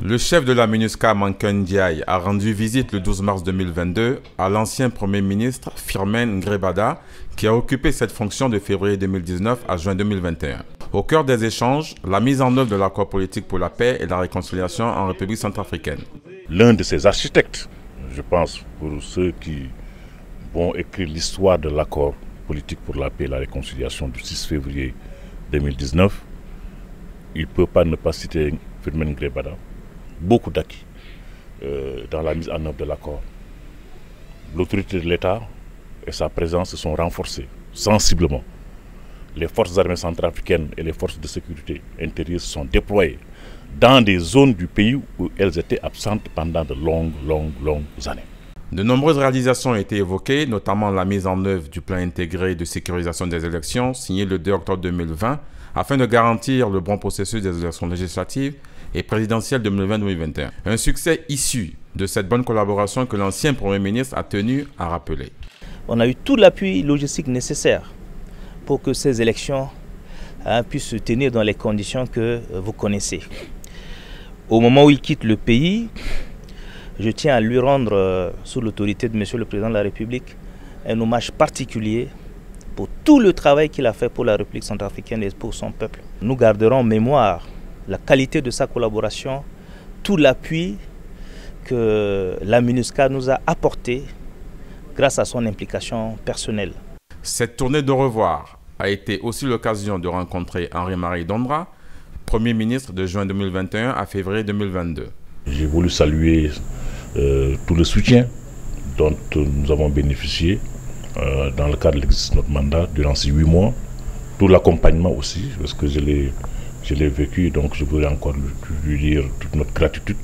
Le chef de la MINUSCA, Mankeur Ndiaye, a rendu visite le 12 mars 2022 à l'ancien Premier ministre Firmin Ngrebada, qui a occupé cette fonction de février 2019 à juin 2021. Au cœur des échanges, la mise en œuvre de l'accord politique pour la paix et la réconciliation en République centrafricaine. L'un de ses architectes, je pense, pour ceux qui vont écrire l'histoire de l'accord politique pour la paix et la réconciliation du 6 février 2019, il ne peut pas ne pas citer Firmin Ngrebada. Beaucoup d'acquis dans la mise en œuvre de l'accord. L'autorité de l'État et sa présence se sont renforcées sensiblement. Les forces armées centrafricaines et les forces de sécurité intérieure se sont déployées dans des zones du pays où elles étaient absentes pendant de longues années. De nombreuses réalisations ont été évoquées, notamment la mise en œuvre du plan intégré de sécurisation des élections signé le 2 octobre 2020 afin de garantir le bon processus des élections législatives et présidentielle 2020-2021. Un succès issu de cette bonne collaboration que l'ancien Premier ministre a tenu à rappeler. On a eu tout l'appui logistique nécessaire pour que ces élections puissent se tenir dans les conditions que vous connaissez. Au moment où il quitte le pays, je tiens à lui rendre, sous l'autorité de Monsieur le Président de la République, un hommage particulier pour tout le travail qu'il a fait pour la République centrafricaine et pour son peuple. Nous garderons en mémoire la qualité de sa collaboration, tout l'appui que la MINUSCA nous a apporté grâce à son implication personnelle. Cette tournée de revoir a été aussi l'occasion de rencontrer Henri-Marie Dondra, Premier ministre de juin 2021 à février 2022. J'ai voulu saluer tout le soutien dont nous avons bénéficié dans le cadre de l'exercice de notre mandat durant ces 8 mois, tout l'accompagnement aussi, parce que je l'ai vécu, donc je voudrais encore lui dire toute notre gratitude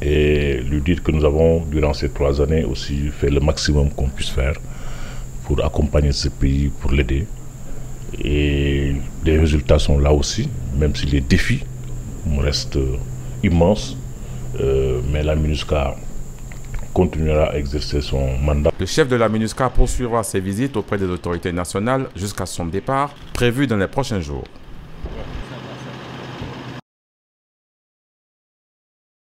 et lui dire que nous avons, durant ces 3 années aussi, fait le maximum qu'on puisse faire pour accompagner ce pays, pour l'aider. Et les résultats sont là aussi, même si les défis restent immenses, mais la MINUSCA continuera à exercer son mandat. Le chef de la MINUSCA poursuivra ses visites auprès des autorités nationales jusqu'à son départ, prévu dans les prochains jours.